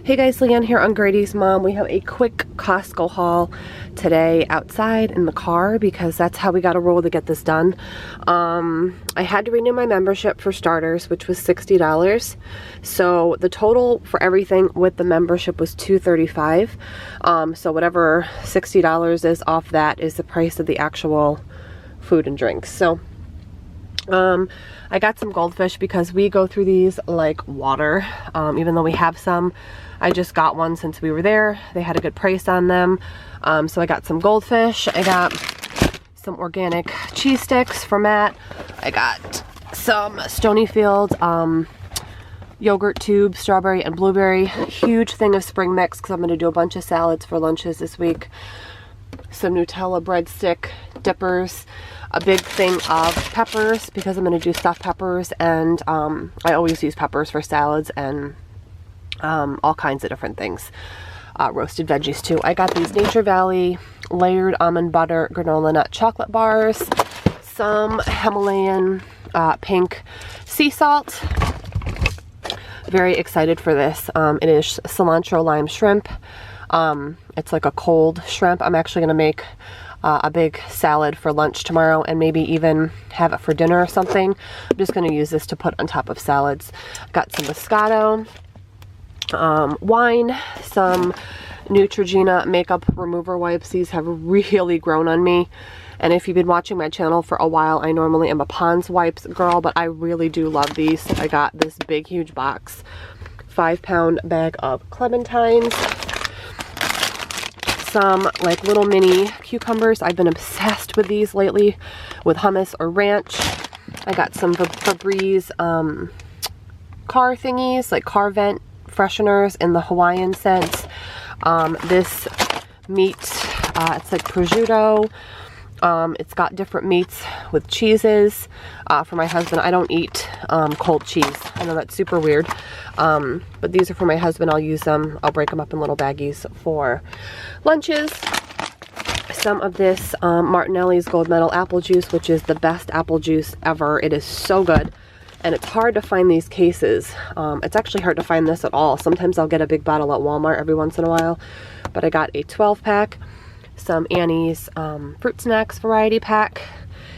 Hey guys, Leanne here on GradysMom. We have a quick Costco haul today outside in the car because that's how we got to roll to get this done. I had to renew my membership for starters, which was $60. So the total for everything with the membership was $235. So whatever $60 is off that is the price of the actual food and drinks. So I got some goldfish because we go through these like water, even though we have some. I just got one since we were there. They had a good price on them. So I got some goldfish. I got some organic cheese sticks for Matt. I got some Stonyfield yogurt tubes, strawberry and blueberry. Huge thing of spring mix because I'm going to do a bunch of salads for lunches this week. Some Nutella breadstick dippers. A big thing of peppers because I'm going to do stuffed peppers, and I always use peppers for salads and all kinds of different things. Roasted veggies too. I got these Nature Valley layered almond butter granola nut chocolate bars, some Himalayan pink sea salt. Very excited for this. It is cilantro lime shrimp. It's like a cold shrimp. I'm actually going to make a big salad for lunch tomorrow and maybe even have it for dinner or something. I'm just going to use this to put on top of salads. Got some Moscato, wine, some Neutrogena makeup remover wipes. These have really grown on me. And if you've been watching my channel for a while, I normally am a Pond's wipes girl, but I really do love these. I got this big, huge box, 5-pound bag of clementines. Some like little mini cucumbers. I've been obsessed with these lately with hummus or ranch. I got some Febreze car thingies, like car vent fresheners in the Hawaiian scents. This meat, it's like prosciutto. It's got different meats with cheeses. For my husband, I don't eat cold cheese. I know that's super weird. But these are for my husband. I'll use them. I'll break them up in little baggies for lunches. Some of this Martinelli's Gold Medal apple juice, which is the best apple juice ever. It is so good. And it's hard to find these cases. It's actually hard to find this at all. Sometimes I'll get a big bottle at Walmart every once in a while. But I got a 12-pack. Some Annie's fruit snacks variety pack,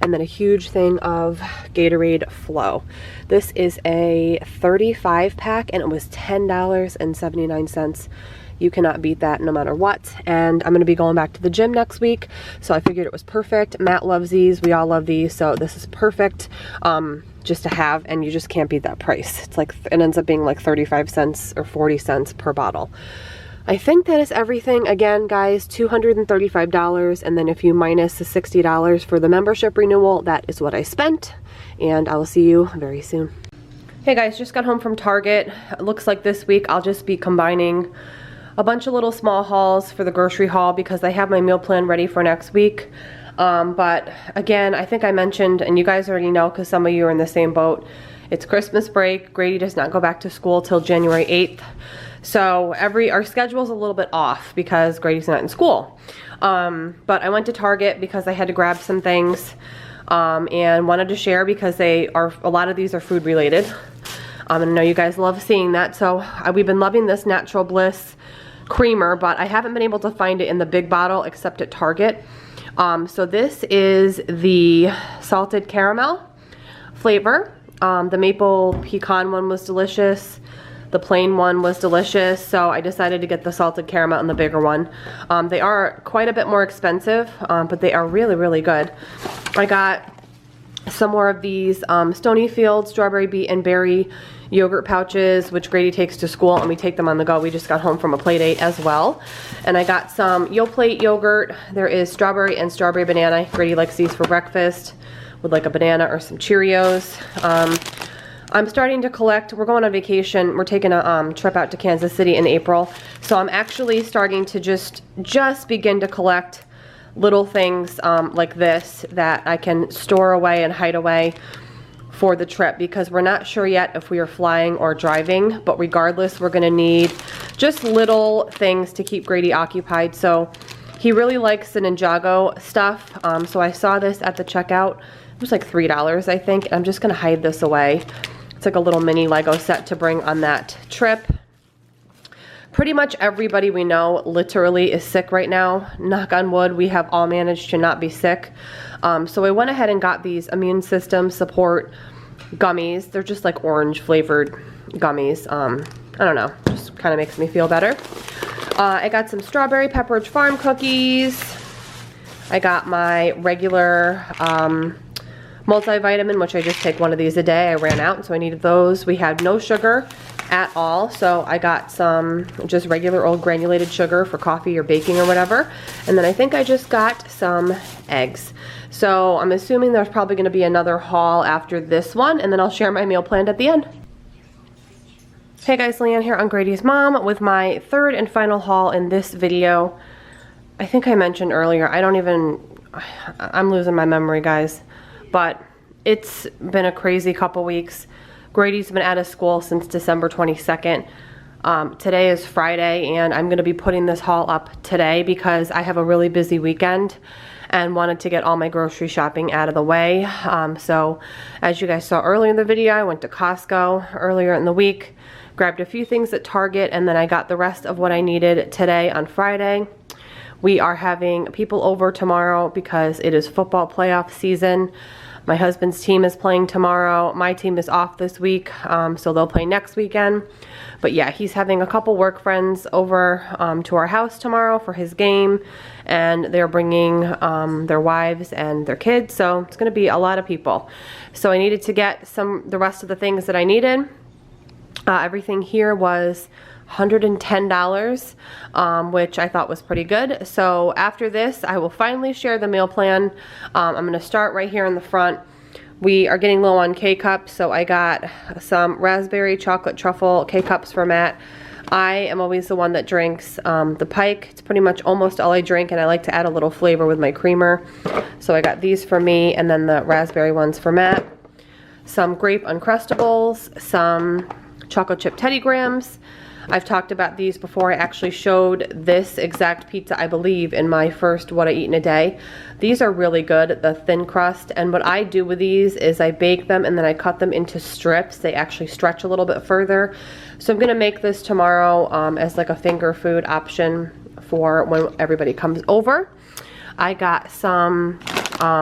and then a huge thing of Gatorade Flow. This is a 35 pack and it was $10.79. You cannot beat that no matter what. And I'm going to be going back to the gym next week, so I figured it was perfect. Matt loves these, we all love these, so this is perfect just to have, and you just can't beat that price. It's like, it ends up being like 35 cents or 40 cents per bottle. I think that is everything. Again, guys, $235, and then if you minus the $60 for the membership renewal, that is what I spent, and I will see you very soon. Hey guys, just got home from Target. It looks like this week I'll just be combining a bunch of little small hauls for the grocery haul because I have my meal plan ready for next week. But again, I think I mentioned, and you guys already know because some of you are in the same boat, it's Christmas break. Grady does not go back to school till January 8th. So our schedule's a little bit off because Grady's not in school. But I went to Target because I had to grab some things and wanted to share because a lot of these are food related. I know you guys love seeing that. So we've been loving this Natural Bliss creamer, but I haven't been able to find it in the big bottle except at Target. So this is the salted caramel flavor. The maple pecan one was delicious. The plain one was delicious, so I decided to get the salted caramel and the bigger one. They are quite a bit more expensive, but they are really, really good. I got some more of these Stonyfield strawberry beet and berry yogurt pouches, which Grady takes to school, and we take them on the go. We just got home from a play date as well. And I got some Yoplait yogurt. There is strawberry and strawberry banana. Grady likes these for breakfast with like a banana or some Cheerios. I'm starting to collect. We're going on vacation. We're taking a trip out to Kansas City in April. So I'm actually starting to just begin to collect little things like this that I can store away and hide away for the trip because we're not sure yet if we are flying or driving. But regardless, we're going to need just little things to keep Grady occupied. So he really likes the Ninjago stuff. So I saw this at the checkout. It was like $3, I think. I'm just going to hide this away. It's like a little mini Lego set to bring on that trip. Pretty much everybody we know literally is sick right now. Knock on wood, we have all managed to not be sick. So I went ahead and got these immune system support gummies. They're just like orange flavored gummies. I don't know, just kind of makes me feel better. I got some strawberry Pepperidge Farm cookies. I got my regular multivitamin, which I just take one of these a day. I ran out, so I needed those. We had no sugar at all, so I got some just regular old granulated sugar for coffee or baking or whatever. And then I think I just got some eggs. So I'm assuming there's probably going to be another haul after this one, and then I'll share my meal plan at the end. Hey guys, Leanne here on Grady's Mom with my third and final haul in this video. I think I mentioned earlier, I'm losing my memory, guys, but it's been a crazy couple weeks. Grady's been out of school since December 22nd. Today is Friday, and I'm going to be putting this haul up today because I have a really busy weekend and wanted to get all my grocery shopping out of the way. So as you guys saw earlier in the video, I went to Costco earlier in the week, grabbed a few things at Target, and then I got the rest of what I needed today on Friday. We are having people over tomorrow because it is football playoff season. My husband's team is playing tomorrow. My team is off this week, so they'll play next weekend. But yeah, he's having a couple work friends over to our house tomorrow for his game, and they're bringing their wives and their kids, so it's going to be a lot of people. So I needed to get the rest of the things that I needed. Everything here was $110, which I thought was pretty good. So after this, I will finally share the meal plan. I'm going to start right here in the front. We are getting low on K-Cups, so I got some raspberry chocolate truffle K-Cups for Matt. I am always the one that drinks the Pike. It's pretty much almost all I drink, and I like to add a little flavor with my creamer. So I got these for me, and then the raspberry ones for Matt. Some grape Uncrustables, some chocolate chip Teddy Grahams. I've talked about these before. I actually showed this exact pizza, I believe, in my first What I Eat in a Day. These are really good, the thin crust, and what I do with these is I bake them and then I cut them into strips. They actually stretch a little bit further. So I'm going to make this tomorrow as like a finger food option for when everybody comes over. I got some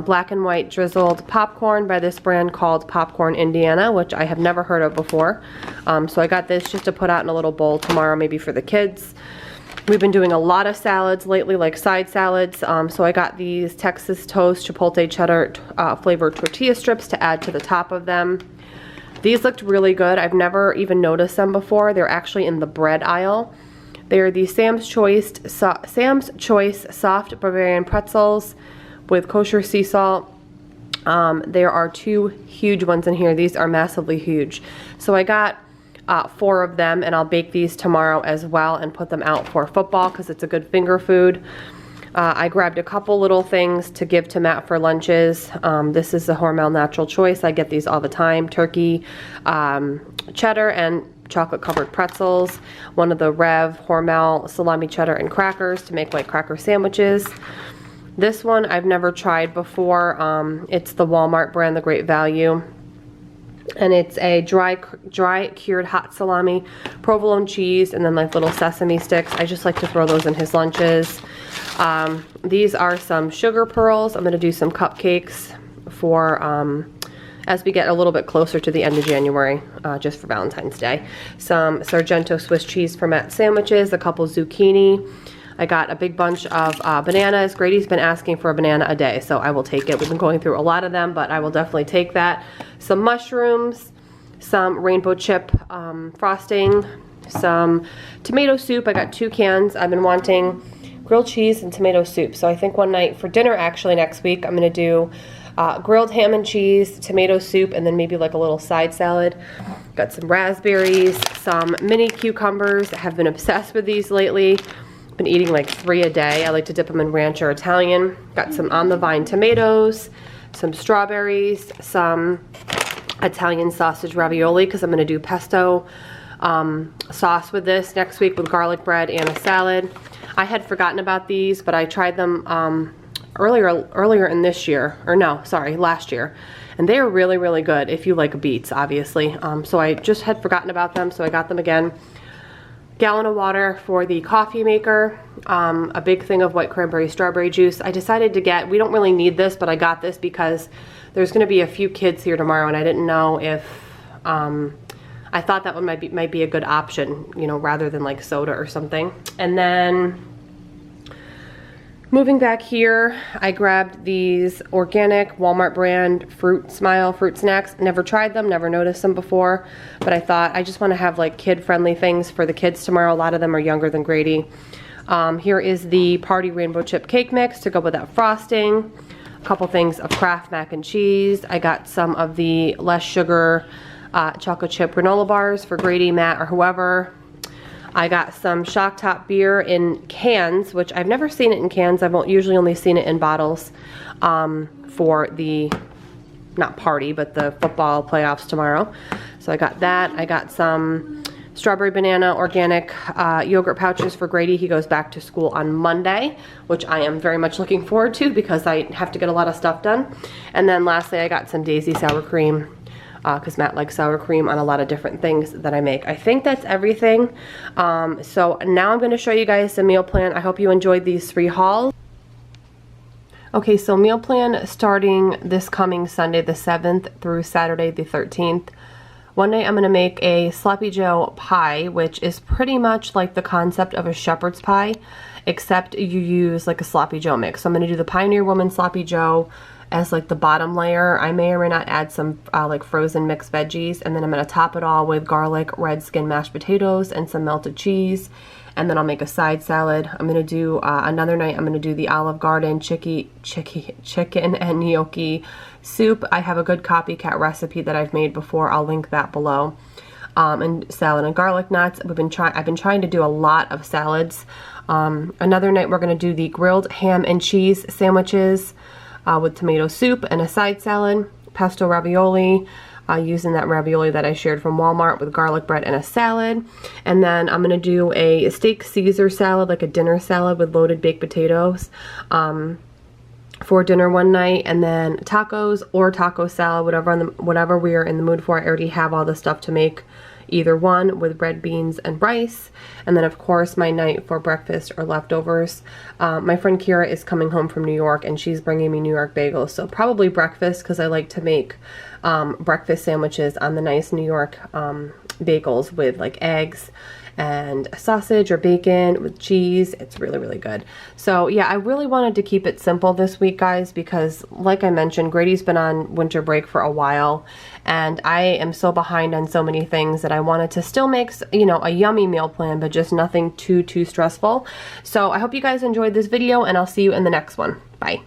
black and white drizzled popcorn by this brand called Popcorn Indiana, which I have never heard of before. So I got this just to put out in a little bowl tomorrow, maybe for the kids. We've been doing a lot of salads lately, like side salads. So I got these Texas Toast Chipotle Cheddar flavored tortilla strips to add to the top of them. These looked really good. I've never even noticed them before. They're actually in the bread aisle. They are the Sam's Choice Soft Bavarian Pretzels with kosher sea salt. There are two huge ones in here. These are massively huge. So I got 4 of them, and I'll bake these tomorrow as well and put them out for football because it's a good finger food. I grabbed a couple little things to give to Matt for lunches. This is the Hormel Natural Choice. I get these all the time. Turkey, cheddar, and chocolate covered pretzels. One of the Rev Hormel salami cheddar and crackers to make like cracker sandwiches. This one I've never tried before. It's the Wal-Mart brand, the Great Value. And it's a dry cured hot salami, provolone cheese, and then like little sesame sticks. I just like to throw those in his lunches. These are some sugar pearls. I'm going to do some cupcakes for as we get a little bit closer to the end of January, just for Valentine's Day. Some Sargento Swiss cheese for Matt sandwiches, a couple zucchini. I got a big bunch of bananas. Grady's been asking for a banana a day, so I will take it. We've been going through a lot of them, but I will definitely take that. Some mushrooms, some rainbow chip frosting, some tomato soup. I got 2 cans. I've been wanting grilled cheese and tomato soup. So I think one night for dinner, actually next week, I'm gonna do grilled ham and cheese, tomato soup, and then maybe like a little side salad. Got some raspberries, some mini cucumbers. I have been obsessed with these lately. Been eating like 3 a day. I like to dip them in ranch or Italian. Got some on the vine tomatoes, some strawberries, some Italian sausage ravioli because I'm going to do pesto sauce with this next week with garlic bread and a salad. I had forgotten about these, but I tried them earlier in this year, or no, sorry, last year. And they are really, really good if you like beets, obviously. So I just had forgotten about them, so I got them again. gallon of water for the coffee maker, a big thing of white cranberry strawberry juice. I decided to get, we don't really need this, but I got this because there's going to be a few kids here tomorrow, and I didn't know if, I thought that one might be a good option, you know, rather than like soda or something. And then moving back here, I grabbed these organic Walmart brand Fruit Smile fruit snacks. Never tried them, never noticed them before, but I thought I just want to have like kid-friendly things for the kids tomorrow. A lot of them are younger than Grady. Here is the Party Rainbow Chip Cake Mix to go with that frosting. A couple things of Kraft mac and cheese. I got some of the less sugar chocolate chip granola bars for Grady, Matt, or whoever. I got some Shock Top beer in cans, which I've never seen it in cans. I've usually only seen it in bottles for the, not party, but the football playoffs tomorrow. So I got that. I got some strawberry banana organic yogurt pouches for Grady. He goes back to school on Monday, which I am very much looking forward to because I have to get a lot of stuff done. And then lastly, I got some Daisy sour cream because Matt likes sour cream on a lot of different things that I make. I think that's everything. So now I'm going to show you guys the meal plan. I hope you enjoyed these 3 hauls. Okay, so meal plan starting this coming Sunday the 7th through Saturday the 13th. One night I'm going to make a Sloppy Joe pie, which is pretty much like the concept of a shepherd's pie, except you use like a Sloppy Joe mix. So I'm going to do the Pioneer Woman Sloppy Joe as like the bottom layer. I may or may not add some like frozen mixed veggies, and then I'm going to top it all with garlic, red skin mashed potatoes, and some melted cheese. And then I'll make a side salad. I'm going to do another night, I'm going to do the Olive Garden chicken and gnocchi soup. I have a good copycat recipe that I've made before. I'll link that below. And salad and garlic nuts. I've been trying to do a lot of salads. Another night we're going to do the grilled ham and cheese sandwiches with tomato soup and a side salad, pesto ravioli, using that ravioli that I shared from Walmart with garlic bread and a salad. And then I'm going to do a steak Caesar salad, like a dinner salad with loaded baked potatoes for dinner one night. And then tacos or taco salad, whatever we are in the mood for. I already have all the stuff to make either one with red beans and rice. And then of course my night for breakfast or leftovers. My friend Kira is coming home from New York and she's bringing me New York bagels. So probably breakfast, because I like to make breakfast sandwiches on the nice New York bagels with like eggs and sausage or bacon with cheese. It's really, really good. So yeah, I really wanted to keep it simple this week, guys, because like I mentioned, Grady's been on winter break for a while and I am so behind on so many things that I wanted to still make, you know, a yummy meal plan, but just nothing too stressful. So I hope you guys enjoyed this video and I'll see you in the next one. Bye.